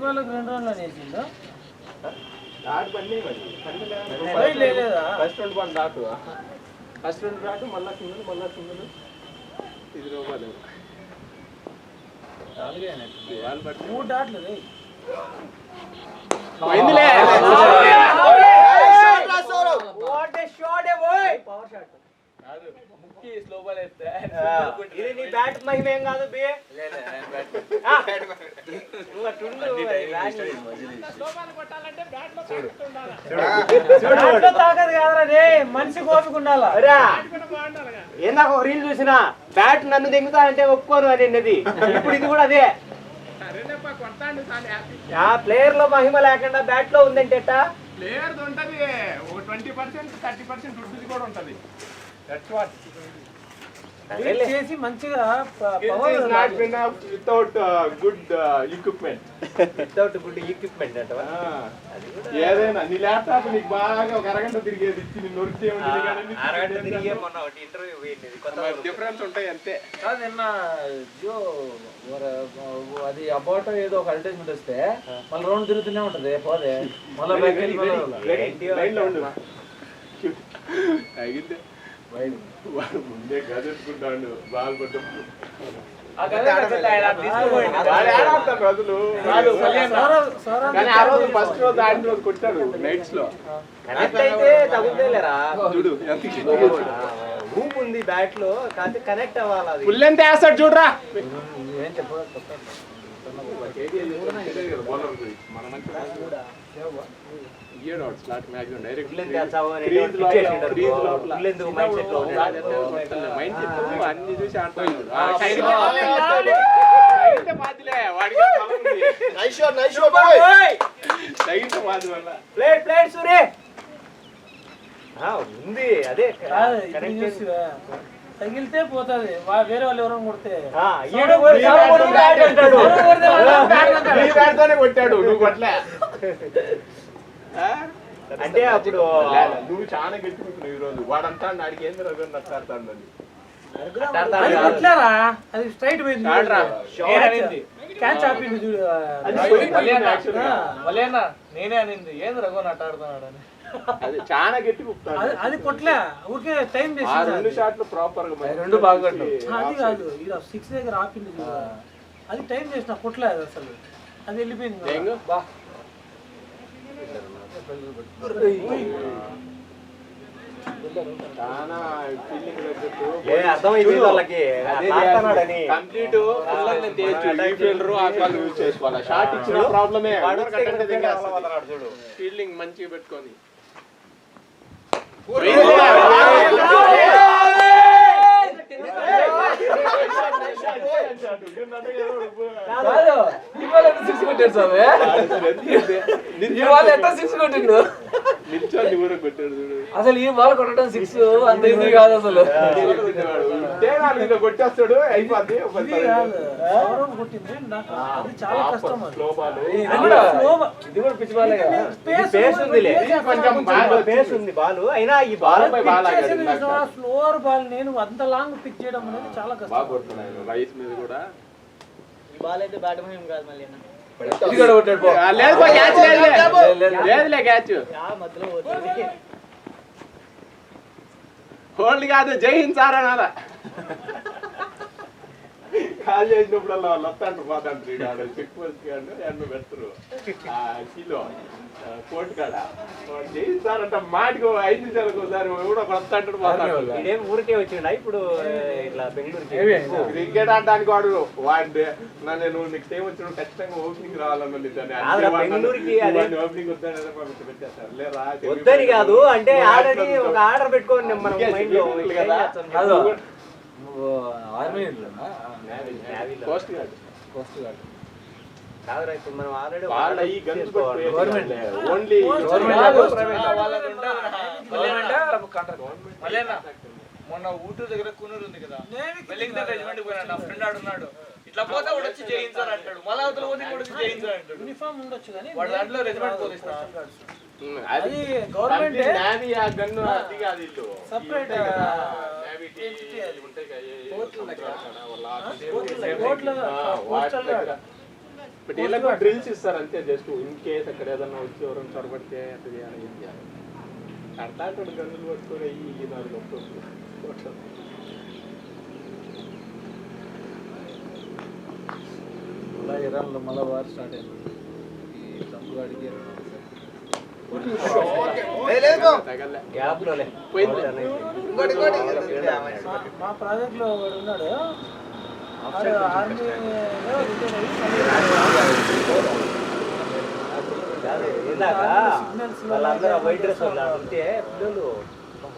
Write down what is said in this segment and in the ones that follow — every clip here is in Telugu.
రూపాయలకు 2 రౌండ్లు వేసిండు. ఫస్ట్ 2 బాల్ దాటు ఫస్ట్ 2 దాటు మళ్ళా సింగిల్ 10 రూపాయలు 3 డాట్లు బ్యాట్ మహిమేం కాదు తాగదు కాదురా మనిషి కోపుకుండాలా. ఏందాక రీల్ చూసినా బ్యాట్ నన్ను దిగుతానంటే ఒప్పుకోను అనేది. ఇప్పుడు ఇది కూడా అదే. ప్లేయర్ లో మహిమ లేకుండా బ్యాట్ లో ఉందంటే ప్లేయర్ ఉంటది 20% 30% రుడ్డు కూడా ఉంటది. చేసి మంచిగా వితౌట్ గుడ్ ఎక్విప్మెంట్ అంటవా? ఏదైనా నీ ల్యాప్టాప్ నీకు బాగా ఒక అరగంట తిరిగేది ఇచ్చి నిన్ను డిఫరెన్స్ ఉంటాయి అంతే. నిన్న జియో అది అబౌట్ ఏదో ఒక అడ్వర్టైజ్మెంట్ వస్తే మళ్ళీ రౌండ్ తిరుగుతూనే ఉంటది పోదే మళ్ళీ ముందే గదెట్టుకుంటాడు బాల్ ఫస్ట్ రోజు ఆడిన రోజు కొట్టాడు నైట్స్ లో. అయితే తగ్గుతలేరా ఊపు ఉంది బ్యాట్ లో కాకపోతే కనెక్ట్ అవ్వాలి. ఫుల్ ఎంత వేస్తాడు చూడరా. అన్ని చూసి ఉంది అదే తగిలితే పోతుంది. వేరే వాళ్ళు ఎవరైనా కొడితే కొట్టాడు నువ్వు కొట్లే. అంటే అప్పుడు నువ్వు చాలా గెలుచుకుంటున్నావు ఈ రోజు. వాడంతా ఆడికి ఏంది రవి నచ్చాడుతాడు. అది స్ట్రైట్ పోయింది. క్యాచ్ ఆపింది చూడు. నేనే అనింది ఏంది రఘు ఆడుతున్నాడు అని. అది చాలా గట్టి అది కొట్లే ఊరికే టైం చేసి 2 షాట్లు ప్రాపర్ గా 2 బాగా అది కాదు ఇలా 6 దగ్గర ఆపింది చూడు. అది టైం చేసిన కొట్లే అది అసలు. అది వెళ్ళిపోయింది. చాలా ఫీలింగ్ అర్థమైంది వాళ్ళకి కంప్లీట్ యూజ్ చేసుకోవాలి. షార్ట్ ఇచ్చిన ప్రాబ్లమే. ఫీల్డింగ్ మంచిగా పెట్టుకొని అసలు ఈ బాల్ కొట్టడం 6 అంత ఈజీ కాదు అసలు. కొట్టేస్తాడు అయిపోద్ది. చాలా కష్టం. ఇది కూడా పిచ్చి బాలే కదా. పేస్ ఉంది బాల్ అయినా ఈ బాల్ స్లోవర్ బాల్ నేను అంత లాంగ్ పిక్ చేయడం అనేది చాలా కష్టం. రైస్ మీద కూడా ఈ బాల్ అయితే బ్యాట్ మహిమ కాదు. మళ్ళీ హోల్డ్ కాదు జై హింద్ సార్ అనాలా. కాల్ చేసినప్పుడల్లా వాళ్ళు వస్తాంటారు పోతాంటారు. చెక్ పోస్ట్ ఎన్నో పెడతారు కిలో కోర్టు కాడ జై హింద్ సార్ అంట. మాటికి 5 నిమిషాలకు ఒకసారి కూడా వస్తాంటాడు పోతాడు. ఇదేం ఊరికే వచ్చిండా ఇప్పుడు ఇట్లా బెంగళూరుకి క్రికెట్ ఆడడానికి వాడు నేను నెక్స్ట్ టైం వచ్చిన ఖచ్చితంగా ఓపెనింగ్ రావాలన్నది. బెంగళూరుకి ఓపెనింగ్ పెట్టేస్తారు లేరా వద్దని కాదు. అంటే ఆల్రెడీ ఒక ఆర్డర్ పెట్టుకోండి మనం మైండ్ లో కోస్ట్ గార్డ్ కాదురా. ఇప్పుడు మనం ఆల్రెడీ ఓన్లీ మొన్న ఊటూరు దగ్గర కూనూరు ఉంది కదా, వెల్లింగ్ దగ్గర రెజిమెంట్ పోయినాడు. నా ఫ్రెండ్ ఆడున్నాడు. ఇట్లా పోతే కూడా వచ్చి జయించారు అంటాడు. మళ్ళీ అవతల పోతే కూడా వచ్చి జయించారు అంటాడు. యూనిఫామ్ ఉండొచ్చు కానీ వాడు దాంట్లో రెజిమెంట్ పోలీస్ అది గవర్నమెంట్ నేవీ ఆ గన్ను అది కాదు. ఇల్లు సెపరేట్ బట్ వీళ్ళకి డ్రిల్స్ ఇస్తారు అంతే, జస్ట్ ఇన్ కేస్ అక్కడ ఏదన్నా వచ్చి ఎవరైనా చొరబడితే అట్లా చేయాలి, ఏం చేయాలి. కడతా గన్నులు పట్టుకొని ఈ 4 మళ్ళీ ఇరాన్లో మళ్ళీ వార్ స్టార్ట్ అయింది. ఈ ట్రంప్ గాడికి మా ప్రాజెక్ట్ లో ఉన్నాడు, ఆర్మీ వాళ్ళందరూ వైట్ డ్రెస్ వాళ్ళు ఉంటే పిల్లలు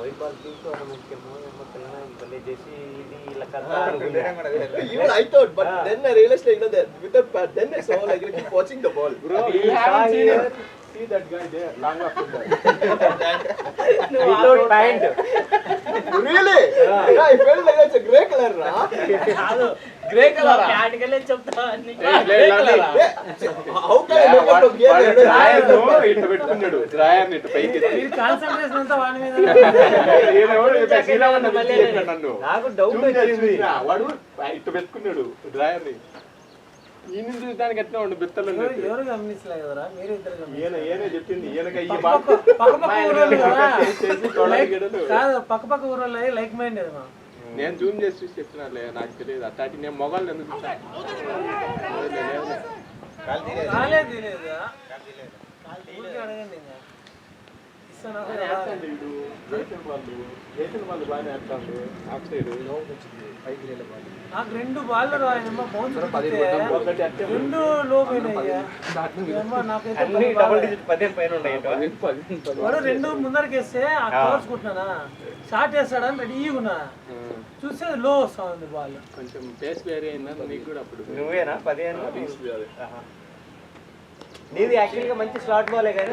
వైట్ బాల్ తీసుకోవాలి ముఖ్యము పిల్లలు చేసి ఇది ఇలా కదా. Even I thought, but then I realized like, that without pat, then I saw like keep watching the ball. Bro, you haven't seen it. See that guy there, long after that. Without pant. Really? Yeah, I felt like that's a grey color, huh? Grey colour How can I look at the drawer ఇట్లా పెట్టుకున్నాడు, డ్రాయర్ ఇట్లా పైకి కాన్సన్ట్రేషన్ అంతా వాడి మీద. నన్ను నాకు డౌట్ వచ్చింది, వాడు ఇట్లా పెట్టుకున్నాడు డ్రాయర్ ని. ఈయన చూడడానికి ఎట్లా ఉండు బిత్తలు. ఎవరు గమనించలే కదరా, మీరు ఇద్దరు ఈయనే చెప్పింది, ఈయనకి ఈ పక్క ఊరోళ్ళు కదా. చేసి తొడలు గిడలు. కాదు, పక్క ఊరోళ్ళు లైక్ మైండ్ ఏదమ్మా. నేను జూమ్ చేసి చూసి చెప్తున్నాలే, నాకు తెలియదు అట్లాంటి. నేను మొగాళ్ళు ఎందుకు రాలేదు తెలియదా, ఊరికే అడగండి ఇంకా. ఇస్తాను వాళ్ళు బాగానే ఆడతాడు ఆఫ్ సైడ్. నాకు 2 బాళ్ళు రాయమ్మా, బౌన్స్ ఒకటి అట్టే 2 లో పోయినాయ్యా. నాకైతే అన్ని డబుల్ డిజిట్ 10 పైన ఉన్నాయి. వాడు 2 ముందరకేస్తే ఆ కవర్స్ కుట్టినా షార్ట్ వేస్తాడని రెడీ ఉన్నా, చూస్తే లో వస్తా ఉంది బాల్. కొంచెం టేస్ట్ వేరే అయిందా నీకు కూడా అప్పుడు? నువ్వేనా 15? నీది యాక్చువల్ గా మంచి స్లాట్ బాలే కానీ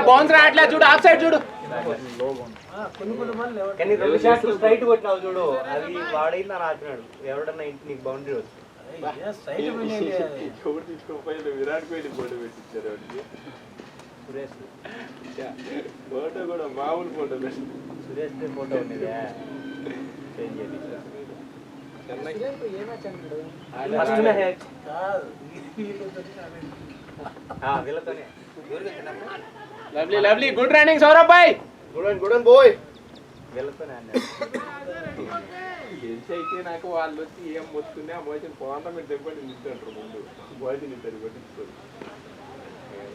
బౌన్స్ రావట్లే చూడు, ఆఫ్ సైడ్ చూడు. కొన్ని బాల్ కానీ 2 షాట్లు స్ట్రైట్ కొట్టినావు చూడు, అది వాడైంది అని ఆపినాడు. ఎవడన్నా ఇంటి నీకు బౌండరీ వచ్చి స్ట్రైట్ పోయినాయి. ఎవరు తీసుకోపోయినా విరాట్ కోహ్లీ ఫోటో పెట్టించారు వాడికి. సురేష్ ఫోటో కూడా మామూలు ఫోటో పెట్టి సురేష్ ఫోటో ఉండేది ఫస్ట్ మ్యాచ్ వీళ్ళతోనే. Lovely lovely good running Saurabh భాయ్. Good one, boy. వీళ్ళతోనే అన్నాడు. గెలిచి అయితే నాకు వాళ్ళు వచ్చి ఏం వస్తుంది ఆ మోషన్ పోతా మీరు దెబ్బటి నింటారు ముందు బాయ్స్ నింటారు పట్టించుకోరు.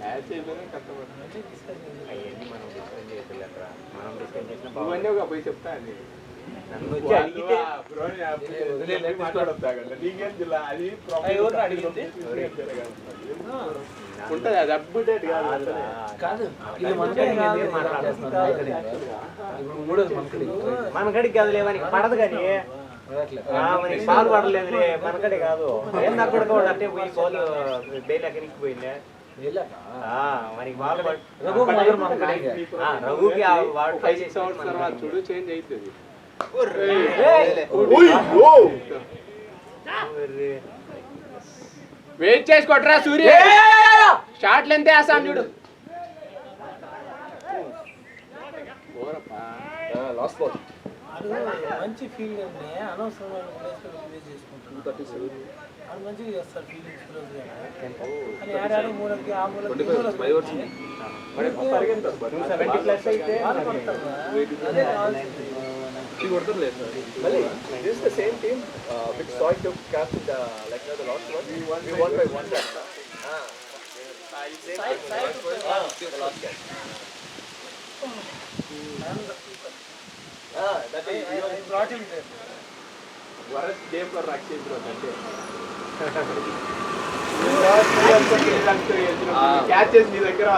మ్యాచ్ అయిపోయినా కష్టపడుతుంది. అవన్నీ మనం డిస్కస్ చేయట్లేదురా, మనం డిస్కస్ చేసిన ఇవన్నీ ఒక పోయి చెప్తా అని నన్ను వచ్చి అడిగితే మాట్లాడొద్దాగండి. నీకేం జిల్లా అది ఎవరిని అడిగింది? ఉంటుంది, అది అప్డేట్ కాదు. కాదు, ఇది మనకడికి మాట్లాడుతున్నారు. మనకడికి కాదు లేవనికి పడదు కానీ మనకి పాలు పడలేదులే, మనకడే కాదు. ఏం అక్కడ కూడా అంటే పోయి బాల్ బెయిల్ ఎక్కడికి పోయిందే మనకి బాల్ రఘుకి వాడు 5 6 అవర్స్ తర్వాత చూడు చేంజ్ అవుతుంది. వెయిట్ చేసి కొట్టరా సూర్య, షాట్లు ఎంత వేస్తాను చూడు. Last ball. అది మంచి ఫీల్డ్ అండి, అనవసరమైన ప్లేస్ చేసుకుంటున్నాను. అది మంచిగా చేస్తారు ఫీల్డింగ్ అని ఆడాడు మూలకి ఆ మూలకి అదే కావాల్సింది. This is the same team which Soy took captain like the last one. We won by 1 run. The last catch. That is I brought him there. Worst game for రాక్షేంద్ర అంటే క్యాచెస్ నీ దగ్గర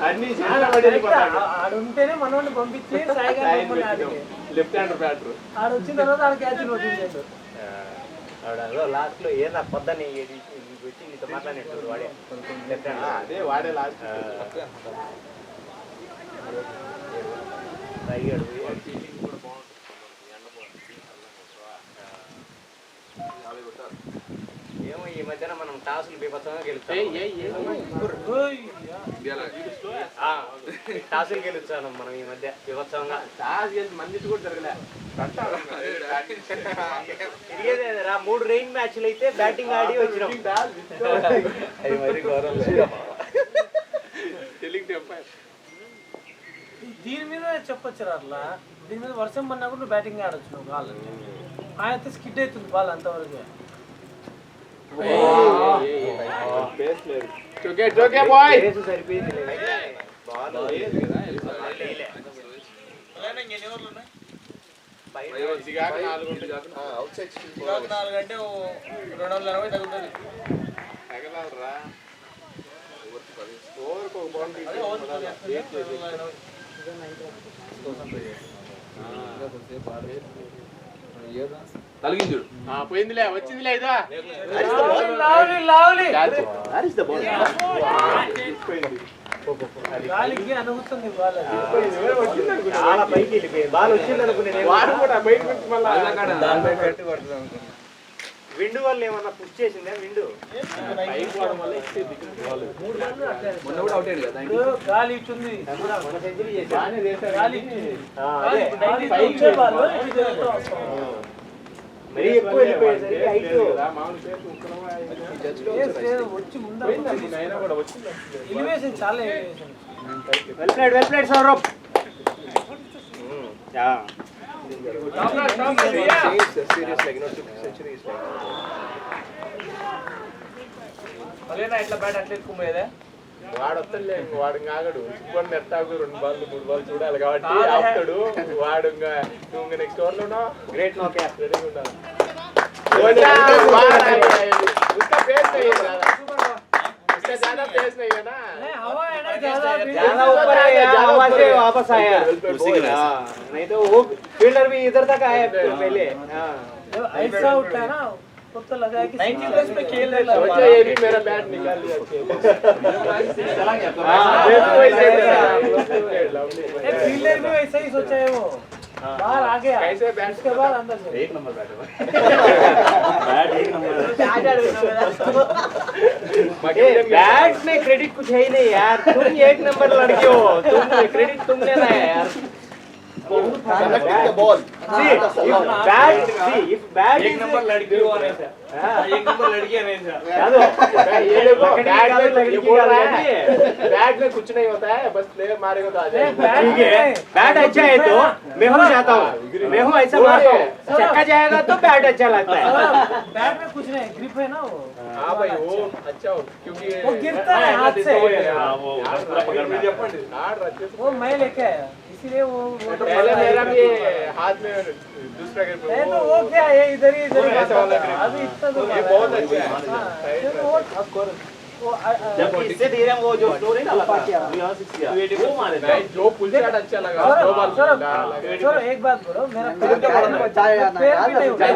అన్ని ఆడుంటేనే మనోడిని పంపించి లెఫ్ట్ హ్యాండర్ బ్యాటర్ ఆడు వచ్చిన తర్వాత ఆడ క్యాచ్ కొట్టించాడు. లాస్ట్ లో ఏదా పొద్దున్న వచ్చి నీతో మాట్లాడినట్టు వాడే అదే వాడే లాస్ట్ అయ్యాడు. ఏమో ఈ మధ్యన మనం టాసులు బీభత్సంగా గెలుస్తాం. టాసులు గెలుస్తాను మనం ఈ మధ్య బీభత్సంగా. మంది కూడా జరగలే. తిరిగేదేరా 3 రెయిన్ మ్యాచ్లు అయితే బ్యాటింగ్ ఆడి వచ్చినాం. దీని మీద చెప్పొచ్చు అట్లా. దీని మీద వర్షం పడినా కూడా నువ్వు బ్యాటింగ్ ఆడొచ్చు. నువ్వు బాల్ ఆయన అయితే స్కిడ్ అవుతుంది బాల్ అంతవరకు. సరిపోయింది. outside 4 అంటే 240 తగ్గుతుంది. తలిగించుడు పోయిందిలే వచ్చిందిలే ఇదా. That is the ball. గాలికి అనుగుతుంది బాల్. చాలా పైకి వెళ్ళిపోయింది బాల్. వచ్చింది అనుకునేది వాడు కూడా బయట నుంచి మళ్ళీ విండు వల్ల ఏమన్నా పుష్ చేసిందా? విండు మొన్న కూడా అవుట్ అయ్యాడు కదా. ఇప్పుడు గాలి ఇస్తుంది. మన సెంచరీ చేశారు. గాలి ఇస్తుంది. పైకి మరీ ఎక్కువ వెళ్ళిపోయేసరికి హైట్ వచ్చి ముందు ఎలివేషన్ చాలా elevation. Well played Saurabh. Serious like century is like. అలేనా ఇట్లా బ్యాట్ అట్లా ఎక్కుపోయేదే. వాడు వస్తలే వాడు ఆగడు. ఇప్పుడు నెట్టాకు 2 బాల్ 3 బాల్ చూడాలి కాబట్టి ఆపుతాడు వాడు. నువ్వు నెక్స్ట్ ఓవర్ లో గ్రేట్ నో క్యాప్. రెడీగా ఉండాలి. उसका पेस नहीं है ज्यादा, उसका ज्यादा पेस नहीं है ना. हवा है ना ज्यादा ऊपर आया, हवा से वापस आया. नहीं तो वो फील्डर भी इधर तक आया पहले. ऐसा उठा है ना तो लगा है कि 90 प्लस पे खेल रहा है. सोचा ये भी मेरा बैट निकाल लिया. फील्डर भी वैसा ही सोचा है वो. बाहर आ गया कैसे बैट उसके बाद अंदर से. एक नंबर बैट बैट में क्रेडिट कुछ है ही नहीं यार. तुम 1 नंबर लड़के हो. तुम क्रेडिट तुम लेना है यार. Connecting the ball. if bat 1 number लड़की हो नहीं सर. 1 नंबर लड़की है नहीं सर. ये देखो बैट में कुछ नहीं होता है, बस प्लेयर मारेगा तो आ जाएगा. ठीक है. बैट अच्छा है तो मैं हूँ जाता हूँ. मैं हूँ ऐसा मारता हूँ. छक्का जाएगा तो बैट अच्छा लगता है. बैट में कुछ नहीं ग्रिप है ना वो. हाँ भाई वो अच्छा हो क्योंकि वो गिरता है हाथ से. वो मैं लेके आया इसीलिए वो पहले मेरा भी हाथ में दूसरा ग्रिप. नहीं तो वो क्या है इधर ही ऐसा वाला grip. अभी इतना तो ये बहुत अच्छा है. जब इससे धीरे वो जो स्लो नहीं डाला था वो मारे थे. जो पुल शॉट अच्छा लगा दो बॉल चलो एक बात बोलो मेरा पैर नहीं उठा.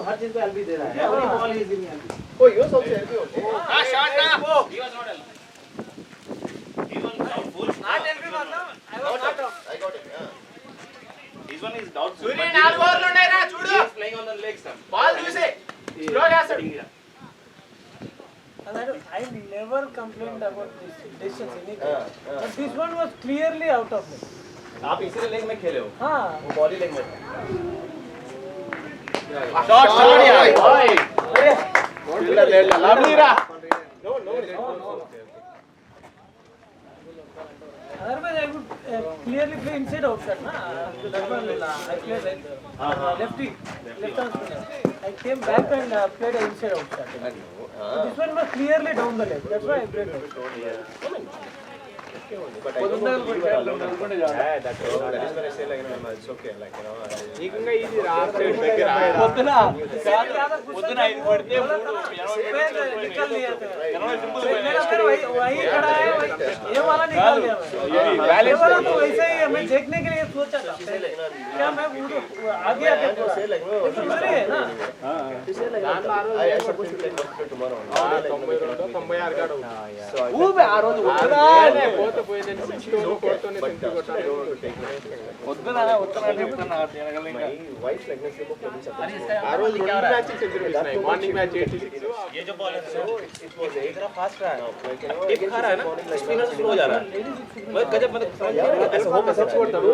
हर चीज पे एलबी दे रहा है. Ball is in. Oh, yours also healthy also. हां शॉट ना. I got it. Yeah. This one is down. సూర్య 4 ఓవర్లు ఉన్నాయిరా చూడు. Playing on the legs. Ball చూసి స్లో చేస్తాడు. I never complained about this decisions anything. But this one was clearly out of me. आप इसी लेग में खेले हो. हाँ वो बॉडी लेग में. షాట్ ఓయ్ అరే fielder లేలా లవ్లీరా. Otherwise, I would clearly play inside outside. Na? That one, I played right lefty, left arm spinner. I came back and played inside outside. This one was clearly down the leg. That's why I played outside. But I don't know if you are allowed. Yeah, that is when I say like, it's okay, like, you know. నీకంగా ఇది రాత్రి దగ్గర పొద్దున పొద్దున 5 పడితే 3 निकल लिया था. मेरा फिर वही खड़ा है. ये वाला निकाल दिया मैं. ये वाला तो वैसे ही मैं देखने के लिए सोचा था. क्या मैं आगे आके Say like, no, लेकिन मेरे है ना. I supposed to play tomorrow. 92 96 కాడు. So I ఊబే ఆ రోజు వద్దురా తో పోయిందని స్టోర్ కోర్తోనే సెంటర్ కొట్టాలి వద్దునా చెప్తున్నా wife pregnancy को produce ఆ రోజు 2 మ్యాచ్ సెంచరీ ఇచ్చినాయి మార్నింగ్ మ్యాచ్ 86 ये जो बॉलर है it was एक तरफ फास्ट रहा है टिप खा रहा है ना स्पिनर स्लो जा रहा है भाई गजब मतलब ऐसा होम सच కొడతాడు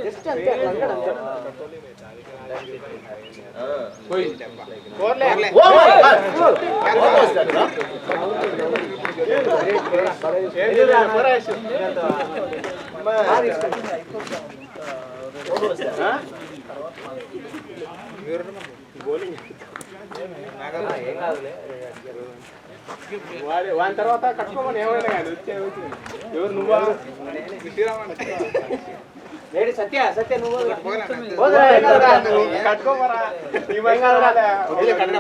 जस्ट अंते లంగడ అంతే పోయి కోర్లే oh my god almost that వాని తర్వాత కట్టుకోమని ఏమైనా కానీ వచ్చే ఎవరు నువ్వా లేడీ సత్య సత్య నువ్వు కట్టుకోమరా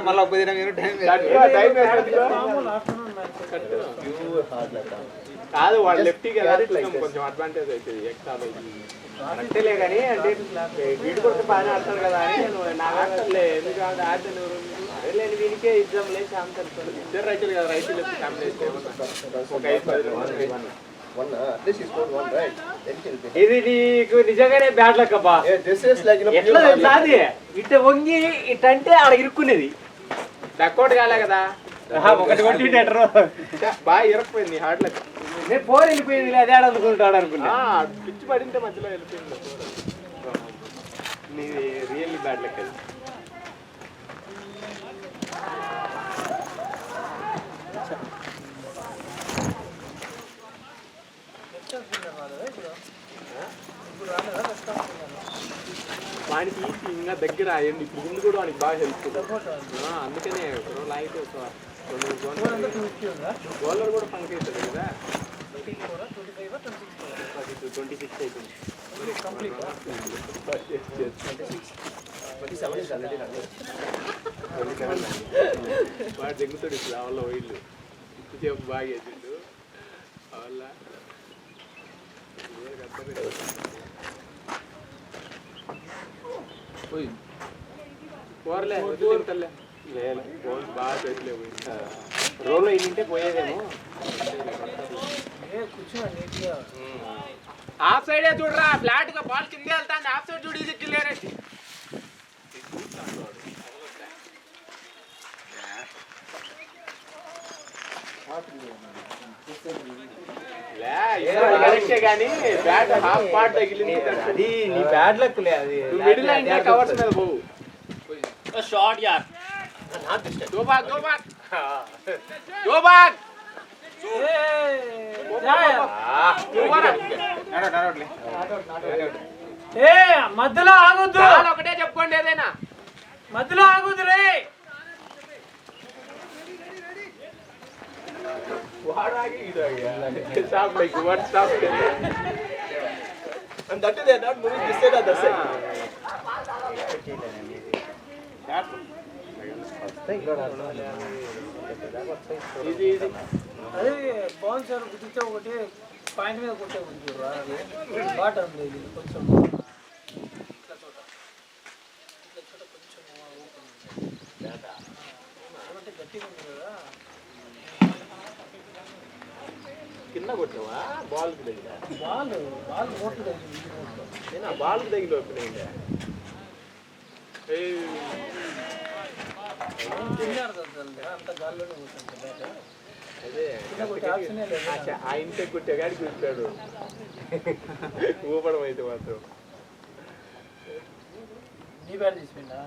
మళ్ళీ ఒక్క దినం టైం కాదు వాడు లెఫ్టీ కదా కొంచెం అడ్వాంటేజ్ అవుతుంది ఎక్స్ట్రా అంతేలే కానీ అంటే వీడి కొడుకు బాగానే ఆడతాడు కదా అని నేను ఆడలే ఎందుకంటే ఆడితే లేని వీడికే ఎగ్జామ్ లేదు ఛాన్స్ అనుకోండి ఇద్దరు రైతులు కదా రైతులు ఒక 5-10 one at least he scored one right ఇది నీకు నిజంగానే బ్యాడ్ లక్ అబ్బా this is like ఎట్లా తెలుసా అది ఇట్ట వంగి ఇట్ట అంటే ఆడ ఇరుక్కునేది డక్అవుట్ కాలే కదా ఒకటి కొట్టింటారు బాగా ఇరకపోయింది హార్డ్ లక్ నేను ఫోర్ వెళ్ళిపోయింది అదే ఆడ అనుకుంటాడు అనుకున్నా పిచ్చి పడింటే మధ్యలో వెళ్ళిపోయింది నీ రియల్లీ బ్యాడ్ లక్ అది వానికి ఇంకా దగ్గర అయ్యండి ఇప్పుడు ముందు కూడా వానికి బాగా హెల్ప్ అందుకనే లాగితే ఒక 2 బౌలర్ కూడా పంక్ అవుతుంది కదా 26 అయిపోయింది వాడు దగ్గుతాడు ఇప్పుడు వాళ్ళ వీళ్ళు ఇప్పుడు బాగా వేసిండు వాళ్ళ పోర్లే లేదు ఫోన్ బాగా పెట్టలేవు రోల్ అయింటే పోయేదేమో ఆఫ్ సైడే చూడరా ఫ్లాట్ గా బాల్ కింద వెళ్తాంది ఆఫ్ సైడ్ చూడు ఇది క్లియర్ కానీ బ్యాట్ హాఫ్ పార్ట్ తగిలింది అది నీ బ్యాడ్ లక్ లే అది మిడిల్ లైన్ కవర్స్ మీద పోవు షార్ట్ యార్ दो बार మధ్యలో ఆగొద్దు ఒకటే చెప్పుకోండి ఏదైనా మధ్యలో ఆగొద్దు రే stop like what stop and that they are not moving this side or that side అదే బాగుంది సార్ గుర్తించే ఒకటి పాయింట్ మీద కొట్టే గుర్తురా బాట ఉంది ఇది కొంచెం ఇట్లా చోట కొంచెం అంటే గట్టిగా ఉంది కదా కింద కొట్టావా బాల్ కి దగ్గర బాల్ నోట్లు తగిలింది నేను ఆ బాల్ కి తగిలి ఓపెన్ అంత గాల్లోనే పోతుంది అదే ఆ ఇంటే కొట్టేగాడి చూస్తాడు ఊపడం అయితే మాత్రం నీ బ్యాట్ తీసుకుంటా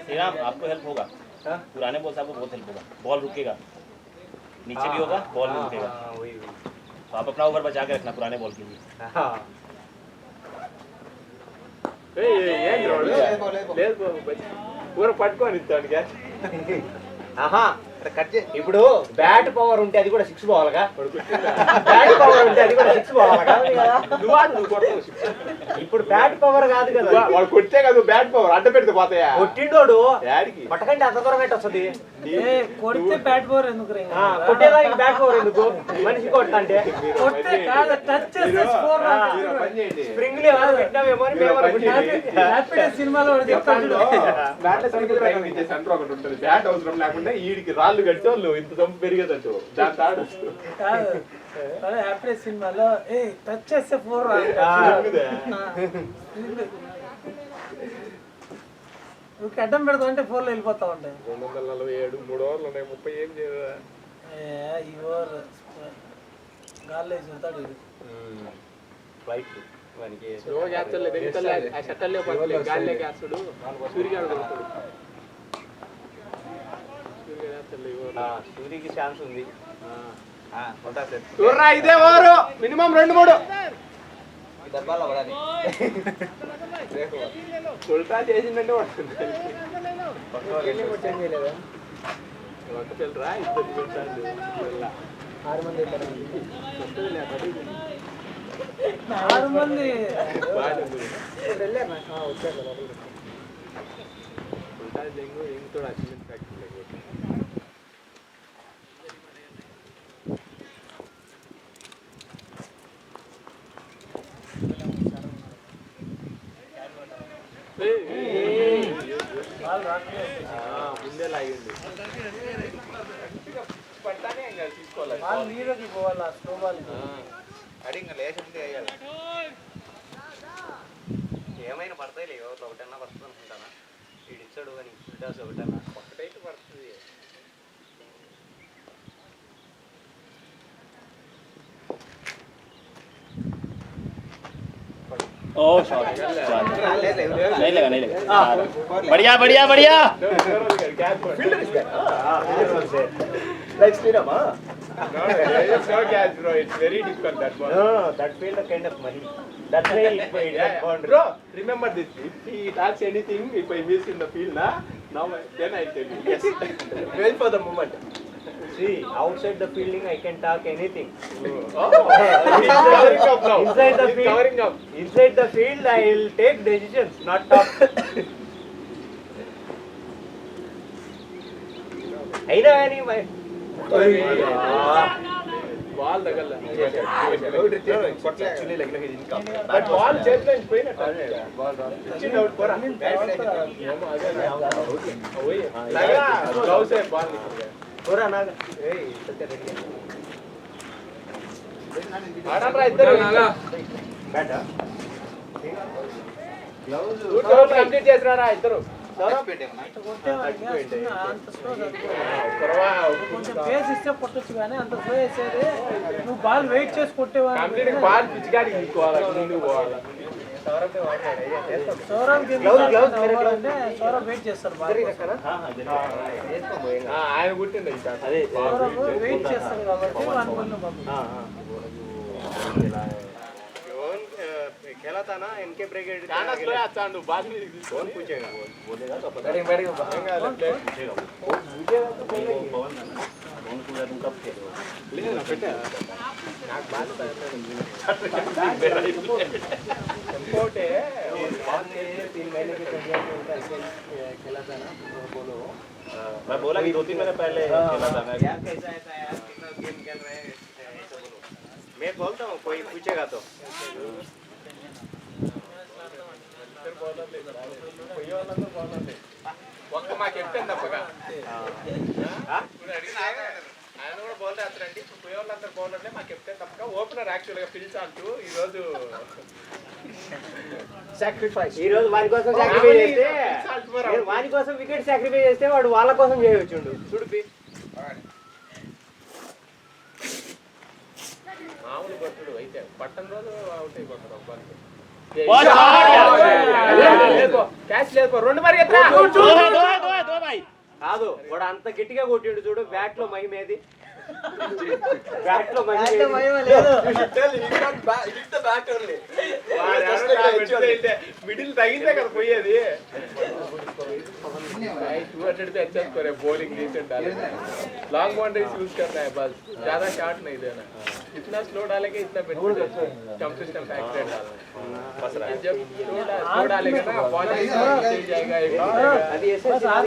श्रीराम आपको हेल्प होगा पुराने बॉल से आपको बहुत हेल्प होगा बॉल रुकेगा नीचे भी होगा बॉल भी रुकेगा तो आप अपना ओवर बचा के रखना पुराने बॉल के लिए లేదు ఊర పట్టుకొని ఇస్తాడు ఆహా ఇప్పుడు బ్యాట్ పవర్ ఉంటే అది కూడా 6 పోవాలిగా. బ్యాట్ పవర్ ఉంటే అది కూడా 6 పోవాలిగా. నువ్వు కొడతావు six. ఇప్పుడు బ్యాట్ పవర్ కాదు కదా, వాడు కొడితే కదా బ్యాట్ పవర్ అడ్డ పెడితే పోతాయా కొట్టిండోడు యాడికి పట్టకండి అంత దూరం ఎట్ట వస్తుంది. కొడితే బ్యాట్ పవర్ ఎందుకు రా? కొట్టేదానికి బ్యాట్ పవర్ ఎందుకు, మనిషి కొట్టంటే కొడితే కాదు టచ్ చేస్తే స్కోర్ మీరు పని చేయండి స్ప్రింగ్ పెట్టినామేమో అని మేము అనుకుంటాం. హ్యాపీనెస్ సినిమాలో వాడు చెప్తాడు బ్యాట్ సైకిల్ ట్రైనింగ్ ఇచ్చే సెంటర్ ఒకటి ఉంటుంది. బ్యాట్ అవసరం లేకుండా ఈడికి రాళ్ళు కట్టి వాళ్ళు ఇంత దమ్ము పెరిగేదంటూ దాని తాడు కాదు అదే హ్యాపీనెస్ సినిమాలో ఏ టచ్ చేస్తే 4 రా. నువ్వు అడ్డం పెడతావు అంటే 4 లో వెళ్ళిపోతా ఉంటాయి. 247 3 ఓవర్లు ఉన్నాయి 30 ఏం చేయదా ఈ ఓవర్ గాల్లో చూస్తాడు ఇది. ఫ్లైట్ మనకి స్లో చేస్తలేదు వెళ్తలే ఆ షట్టర్లే పడలే గాలిలో చేస్తాడు సూర్యగాడు కొడతాడు సూర్యగాడు చేస్తలే సూర్యకి ఛాన్స్ ఉంది. చూడరా ఇదే ఓవరు మినిమం 2-3 ఉల్టా చేసిందంటే పడుతుంది ఒక్క పిల్లరా ఇద్దరు కొట్టాడు 6 మంది 6 మంది ఉల్టా జంగు ఇంతో అసిమెంట్ ఫ్యాక్టరీ ముందే లాగింది పట్టానే ఇంకా తీసుకోవాలి వాళ్ళు మీదకి పోవాలి స్లో బాల్. ఏమైనా పడతాయి లేవు, ఒకటన్నా పడుతుంది అనుకుంటానా. ఇచ్చాడు అని ఒకటన్నా ఒకటైతే పడుతుంది. ओह शॉट नहीं लगा नहीं लगा बढ़िया बढ़िया बढ़िया Like Sriram, huh? No, it's no catch, bro. It's very difficult, that one. No, that field a kind of money. That's why it boundary. Bro, remember this. If he talks anything, if I miss in the field, now then I tell you. Yes. Wait for the moment. See, outside the fielding I can talk anything. Oh, he's covering up now. Inside the He's field, covering up. inside the field I will take decisions, not talk. అయినా కానీ Ball తగల. Actually, like his income. But ball చేతిలో నుంచి పోయినట్టు. చిన్న అవుట్ పోరా. తగలా. Gloves ఏ ball ని. పోరా నాగా ఆడరా ఇద్దరు. బ్యాటా కంప్లీట్ చేసినారా ఇద్దరు. అంత స్లో కొంచెం పేస్ ఇస్తే కొట్టొచ్చు కానీ అంత స్లో వేసేది నువ్వు బాల్ వెయిట్ చేసి కొట్టేవాడు. కంప్లీట్ బాల్ పిచ్చిగాడికి తీసుకోవాలి ముందుకు పోవాలి. సౌరభ్ సౌరభ్ వెయిట్ చేస్తారు బాల్ ఆయన కుట్టిండు ఇంకా అదే సౌరభ్ వెయిట్ చేస్తారు కాబట్టి వాని బదులు పంపి खेला था ना इनके ब्रिगेड చాలా స్లో చేస్తాడు బాల్ మీద कौन पूछेगा बोलेगा तो पता Batting, batting. कौन पूरा तुम कब खेलो లేదు నా పెట్టా నాకు బాల్ इंपोर्ट है और 3 महीने के पंजाब में उनका खेला था ना बोलो मैं बोला कि 2-3 महीने पहले खेला था मैं यार कैसा ऐसा यार कितना गेम खेल रहे हैं ऐसा बोलो मैं बोलता हूँ कोई पूछेगा तो ఒక్క మా కెప్టెన్ తప్పగా ఆయన కూడా బౌలర్ వేస్తారండి. ఇప్పుడు పోయేవాళ్ళందరూ బౌలర్లే, మా కెప్టెన్ తప్పగా ఓపెనర్ యాక్చువల్గా పిలిచి అంటూ ఈరోజు Sacrifice. ఈ రోజు వాని కోసం సాక్రిఫైస్ చేస్తే నేను వాని కోసం వికెట్ సాక్రిఫైస్ చేస్తే వాడు వాళ్ళ కోసం చేయవచ్చుండు చూడిపి మామూలు కొట్టుడు అయితే పట్టణ రోజు అవుట్ అయిపోతారు అబ్బాయి. క్యాచ్ లేదు 2 మరి दो भाई కాదు వాడు అంత గట్టిగా కొట్టిండు చూడు బ్యాట్ లో మహిమేది బ్యాట్ లో మహిమ లేదు Tell he not hit the bat only. Just like that, actually. Middle తగిలితే కదా పోయేది. 200 पे अच्छा स्कोर है, बॉलिंग डिसेंट डालेगा, लॉन्ग बाउंड्रीज यूज करना है बस, ज्यादा शॉट नहीं देना, इतना स्लो डालेगा इतना बेटर है, स्टंप से स्टंप एक्यूरेट डालना, बस जब स्लो डालेगा ना बॉल चल जाएगा, एक